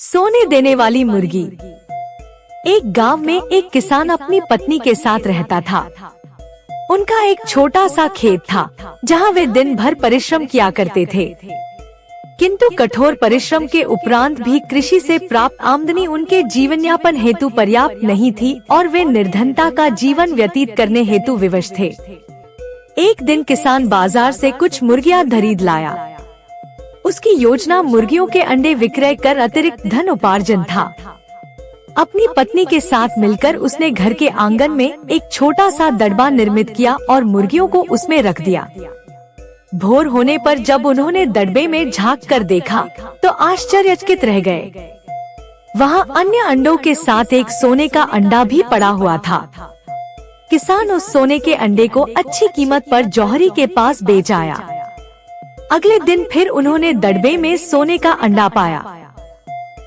सोने देने वाली मुर्गी। एक गांव में एक किसान अपनी पत्नी के साथ रहता था। उनका एक छोटा सा खेत था जहां वे दिन भर परिश्रम किया करते थे। किंतु कठोर परिश्रम के उपरांत भी कृषि से प्राप्त आमदनी उनके जीवन यापन हेतु पर्याप्त नहीं थी और वे निर्धनता का जीवन व्यतीत करने हेतु विवश थे। एक दिन किसान बाजार से कुछ मुर्गियां खरीद लाया। उसकी योजना मुर्गियों के अंडे विक्रय कर अतिरिक्त धन उपार्जन था। अपनी पत्नी के साथ मिलकर उसने घर के आंगन में एक छोटा सा दड़बा निर्मित किया और मुर्गियों को उसमें रख दिया। भोर होने पर जब उन्होंने दड़बे में झांक कर देखा तो आश्चर्यचकित रह गए। वहाँ अन्य अंडों के साथ एक सोने का अंडा भी पड़ा हुआ था। किसान उस सोने के अंडे को अच्छी कीमत पर जौहरी के पास बेच आया। अगले दिन फिर उन्होंने दड़बे में सोने का अंडा पाया।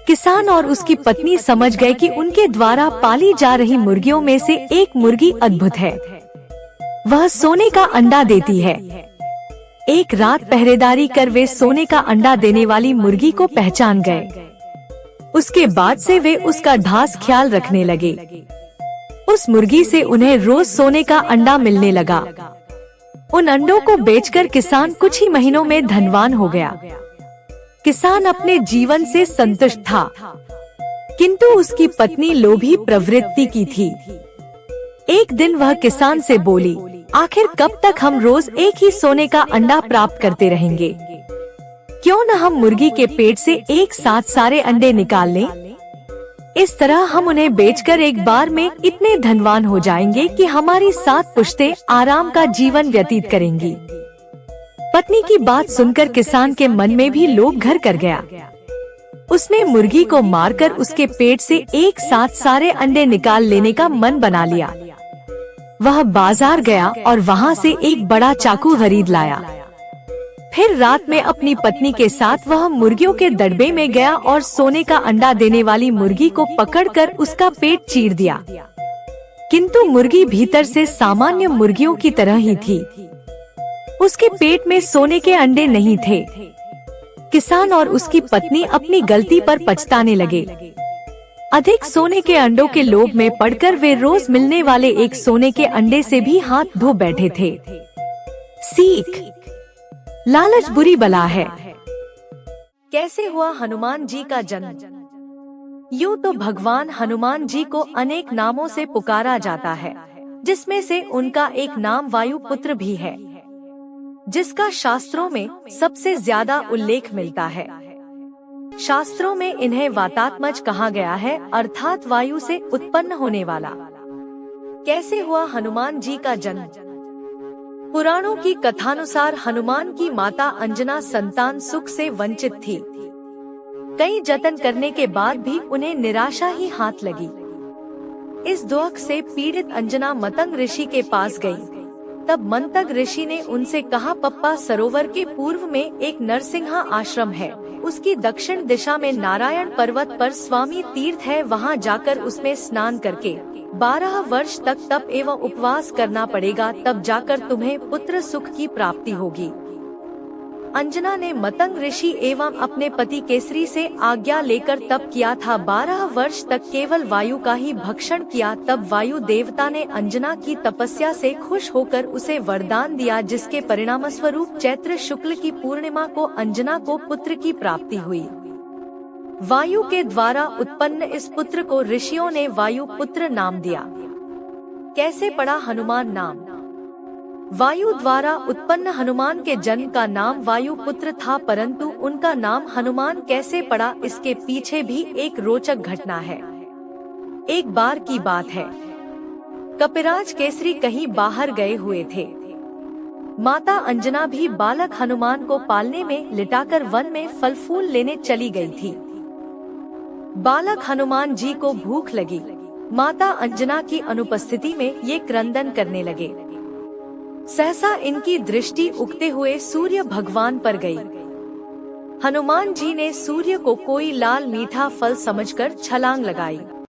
किसान और उसकी पत्नी समझ गए कि उनके द्वारा पाली जा रही मुर्गियों में से एक मुर्गी अद्भुत है। वह सोने का अंडा देती है। एक रात पहरेदारी कर वे सोने का अंडा देने वाली मुर्गी को पहचान गए। उसके बाद से वे उसका खास ख्याल रखने लगे। उस मुर्गी से उन्हें रोज सोने का अंडा मिलने लगा। उन अंडों को बेचकर किसान कुछ ही महीनों में धनवान हो गया। किसान अपने जीवन से संतुष्ट था, किंतु उसकी पत्नी लोभी प्रवृत्ति की थी। एक दिन वह किसान से बोली, आखिर कब तक हम रोज एक ही सोने का अंडा प्राप्त करते रहेंगे? क्यों न हम मुर्गी के पेट से एक साथ सारे अंडे निकाल लें? इस तरह हम उन्हें बेचकर एक बार में इतने धनवान हो जाएंगे कि हमारी 7 पुश्तें आराम का जीवन व्यतीत करेंगी। पत्नी की बात सुनकर किसान के मन में भी लोभ घर कर गया। उसने मुर्गी को मारकर उसके पेट से एक साथ सारे अंडे निकाल लेने का मन बना लिया। वह बाजार गया और वहाँ से एक बड़ा चाकू खरीद लाया। फिर रात में अपनी पत्नी के साथ वह मुर्गियों के दड़बे में गया और सोने का अंडा देने वाली मुर्गी को पकड़कर उसका पेट चीर दिया। किंतु मुर्गी भीतर से सामान्य मुर्गियों की तरह ही थी। उसके पेट में सोने के अंडे नहीं थे। किसान और उसकी पत्नी अपनी गलती पर पछताने लगे। अधिक सोने के अंडों के लोभ में पड़कर वे रोज मिलने वाले एक सोने के अंडे से भी हाथ धो बैठे थे। सीख: लालच बुरी बला है। कैसे हुआ हनुमान जी का जन्म? यूँ तो भगवान हनुमान जी को अनेक नामों से पुकारा जाता है, जिसमें से उनका एक नाम वायुपुत्र भी है, जिसका शास्त्रों में सबसे ज्यादा उल्लेख मिलता है। शास्त्रों में इन्हें वातात्मज कहा गया है, अर्थात वायु से उत्पन्न होने वाला। कैसे हुआ हनुमान जी का जन्म? पुराणों की कथानुसार हनुमान की माता अंजना संतान सुख से वंचित थी। कई जतन करने के बाद भी उन्हें निराशा ही हाथ लगी। इस दुख से पीड़ित अंजना मतंग ऋषि के पास गई। तब मंतग ऋषि ने उनसे कहा, पप्पा, सरोवर के पूर्व में एक नरसिंहा आश्रम है। उसकी दक्षिण दिशा में नारायण पर्वत पर स्वामी तीर्थ है। वहाँ जाकर उसमें स्नान करके 12 वर्ष तक तप एवं उपवास करना पड़ेगा, तब जाकर तुम्हें पुत्र सुख की प्राप्ति होगी। अंजना ने मतंग ऋषि एवं अपने पति केसरी से आज्ञा लेकर तप किया था। 12 वर्ष तक केवल वायु का ही भक्षण किया। तब वायु देवता ने अंजना की तपस्या से खुश होकर उसे वरदान दिया, जिसके परिणाम स्वरूप चैत्र शुक्ल की पूर्णिमा को अंजना को पुत्र की प्राप्ति हुई। वायु के द्वारा उत्पन्न इस पुत्र को ऋषियों ने वायु पुत्र नाम दिया। कैसे पड़ा हनुमान नाम? वायु द्वारा उत्पन्न हनुमान के जन्म का नाम वायु पुत्र था, परंतु उनका नाम हनुमान कैसे पड़ा, इसके पीछे भी एक रोचक घटना है। एक बार की बात है, कपिराज केसरी कहीं बाहर गए हुए थे। माता अंजना भी बालक हनुमान को पालने में लिटाकर वन में फल फूल लेने चली गई थी। बालक हनुमान जी को भूख लगी। माता अंजना की अनुपस्थिति में ये क्रंदन करने लगे। सहसा इनकी दृष्टि उगते हुए सूर्य भगवान पर गई। हनुमान जी ने सूर्य को कोई लाल मीठा फल समझकर छलांग लगाई।